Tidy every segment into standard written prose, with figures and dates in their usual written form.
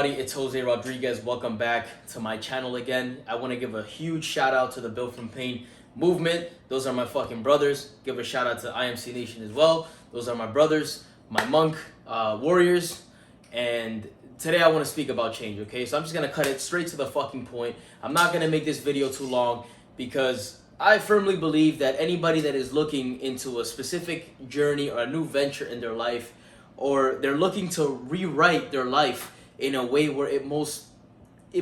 everybody? It's Jose Rodriguez. Welcome back to my channel again. I want to give a huge shout out to the Built From Pain movement. Those are my fucking brothers. Give a shout out to IMC Nation as well. Those are my brothers, my monk warriors. And today I want to speak about change, okay? So I'm just going to cut it straight to the fucking point. I'm not going to make this video too long because I firmly believe that anybody that is looking into a specific journey or a new venture in their life, or they're looking to rewrite their life in a way where it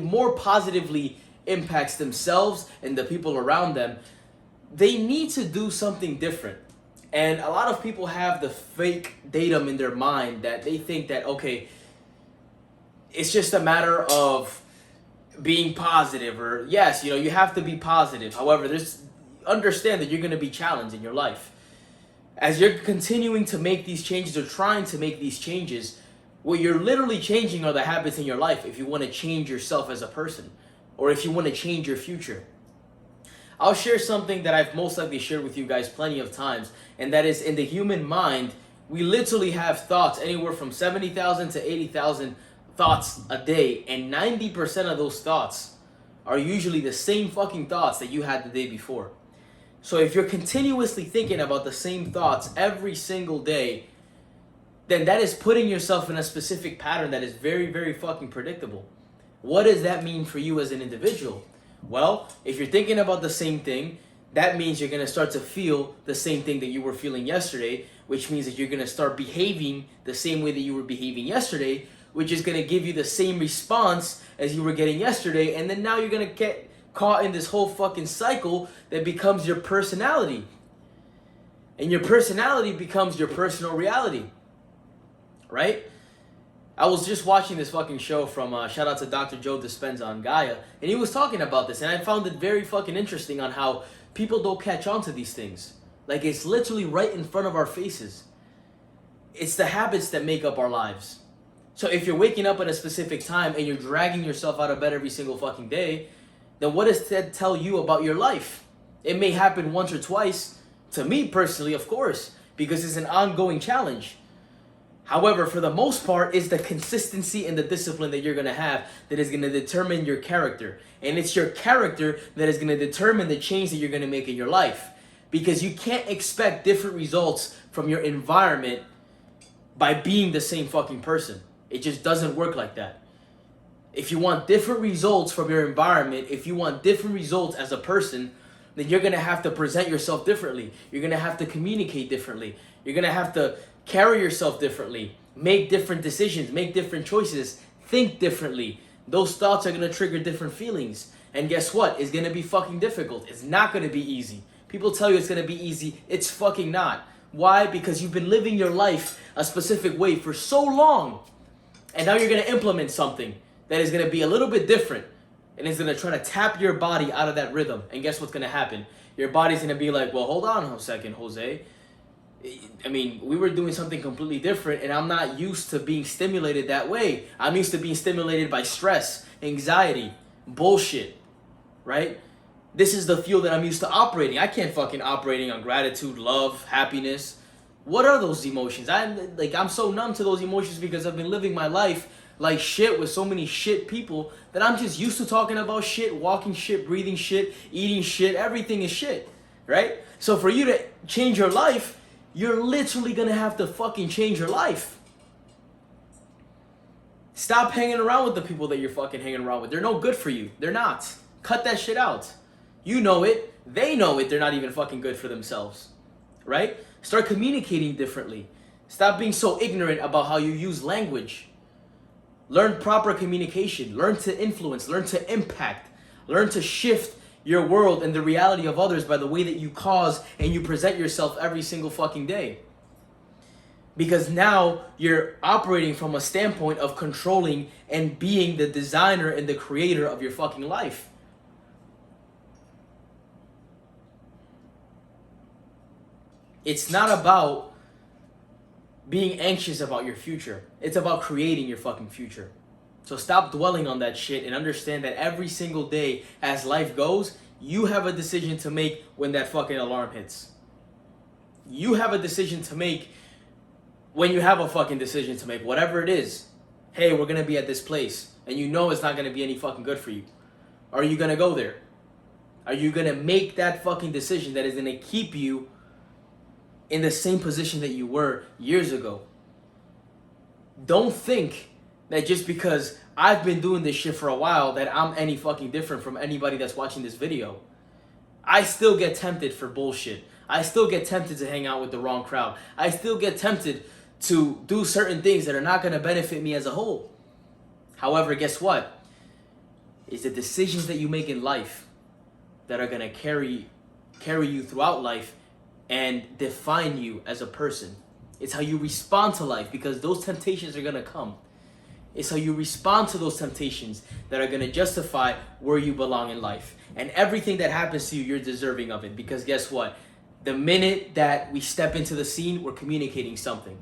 more positively impacts themselves and the people around them, they need to do something different. And a lot of people have the fake datum in their mind that they think that, okay, it's just a matter of being positive, or yes, you know, you have to be positive. However, understand that you're going to be challenged in your life. As you're continuing to make these changes or trying to make these changes, what you're literally changing are the habits in your life if you want to change yourself as a person, or if you want to change your future. I'll share something that I've most likely shared with you guys plenty of times, and that is, in the human mind, we literally have thoughts anywhere from 70,000 to 80,000 thoughts a day, and 90% of those thoughts are usually the same fucking thoughts that you had the day before. So if you're continuously thinking about the same thoughts every single day, then that is putting yourself in a specific pattern that is very, very fucking predictable. What does that mean for you as an individual? Well, if you're thinking about the same thing, that means you're going to start to feel the same thing that you were feeling yesterday, which means that you're going to start behaving the same way that you were behaving yesterday, which is going to give you the same response as you were getting yesterday, and then now you're going to get caught in this whole fucking cycle that becomes your personality. And your personality becomes your personal reality. Right? I was just watching this fucking show from, shout out to Dr. Joe Dispenza on Gaia, and he was talking about this, and I found it very fucking interesting on how people don't catch on to these things. Like, it's literally right in front of our faces. It's the habits that make up our lives. So if you're waking up at a specific time and you're dragging yourself out of bed every single fucking day, then what does that tell you about your life? It may happen once or twice, to me personally, of course, because it's an ongoing challenge. However, for the most part, it's the consistency and the discipline that you're going to have that is going to determine your character. And it's your character that is going to determine the change that you're going to make in your life. Because you can't expect different results from your environment by being the same fucking person. It just doesn't work like that. If you want different results from your environment, if you want different results as a person, then you're going to have to present yourself differently. You're going to have to communicate differently. You're going to have to carry yourself differently, make different decisions, make different choices, think differently. Those thoughts are going to trigger different feelings. And guess what? It's going to be fucking difficult. It's not going to be easy. People tell you it's going to be easy. It's fucking not. Why? Because you've been living your life a specific way for so long. And now you're going to implement something that is going to be a little bit different, and it's going to try to tap your body out of that rhythm. And guess what's going to happen? Your body's going to be like, well, hold on a second, Jose. I mean, we were doing something completely different, and I'm not used to being stimulated that way. I'm used to being stimulated by stress, anxiety, bullshit, right? This is the fuel that I'm used to operating. I can't fucking operating on gratitude, love, happiness. What are those emotions? I'm so numb to those emotions because I've been living my life like shit with so many shit people that I'm just used to talking about shit, walking shit, breathing shit, eating shit. Everything is shit, right? So for you to change your life, you're literally gonna have to fucking change your life. Stop hanging around with the people that you're fucking hanging around with. They're no good for you. They're not. Cut that shit out. You know it. They know it. They're not even fucking good for themselves, right? Start communicating differently. Stop being so ignorant about how you use language. Learn proper communication. Learn to influence. Learn to impact. Learn to shift your world and the reality of others by the way that you cause and you present yourself every single fucking day. Because now you're operating from a standpoint of controlling and being the designer and the creator of your fucking life. It's not about being anxious about your future. It's about creating your fucking future. So stop dwelling on that shit and understand that every single day as life goes, you have a decision to make when that fucking alarm hits. You have a decision to make when you have a fucking decision to make, whatever it is. hey, we're gonna be at this place, and you know it's not gonna be any fucking good for you. Are you gonna go there? Are you gonna make that fucking decision that is gonna keep you in the same position that you were years ago? Don't think that just because I've been doing this shit for a while that I'm any fucking different from anybody that's watching this video. I still get tempted for bullshit. I still get tempted to hang out with the wrong crowd. I still get tempted to do certain things that are not going to benefit me as a whole. However, guess what? It's the decisions that you make in life that are going to carry you throughout life and define you as a person. It's how you respond to life, because those temptations are going to come. It's how you respond to those temptations that are going to justify where you belong in life. And everything that happens to you, you're deserving of it. Because guess what? The minute that we step into the scene, we're communicating something.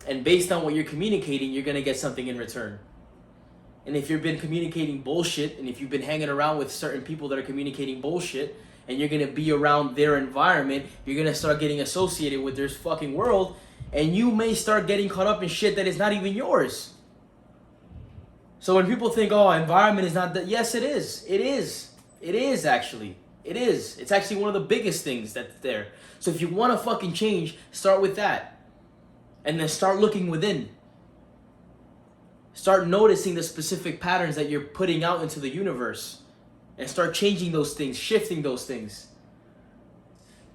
And based on what you're communicating, you're going to get something in return. And if you've been communicating bullshit, and if you've been hanging around with certain people that are communicating bullshit, and you're going to be around their environment, you're going to start getting associated with their fucking world, and you may start getting caught up in shit that is not even yours. So when people think, oh, environment is not that, yes, it is. It is. It is, actually. It is. It's actually one of the biggest things that's there. So if you want to fucking change, start with that. And then start looking within. Start noticing the specific patterns that you're putting out into the universe. And start changing those things, shifting those things.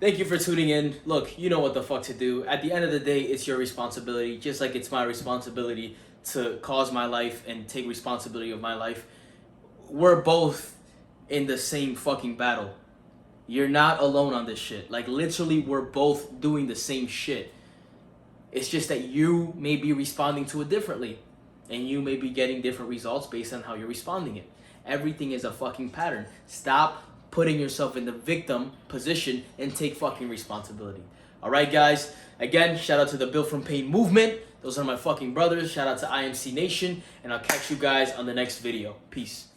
Thank you for tuning in. Look, you know what the fuck to do. At the end of the day, it's your responsibility. Just like it's my responsibility to cause my life and take responsibility of my life. We're both in the same fucking battle. You're not alone on this shit. Like, literally, we're both doing the same shit. It's just that you may be responding to it differently. And you may be getting different results based on how you're responding it. Everything is a fucking pattern. Stop putting yourself in the victim position and take fucking responsibility. Alright, guys? Again, shout out to the Built From Pain movement. Those are my fucking brothers. Shout out to IMC Nation. And I'll catch you guys on the next video. Peace.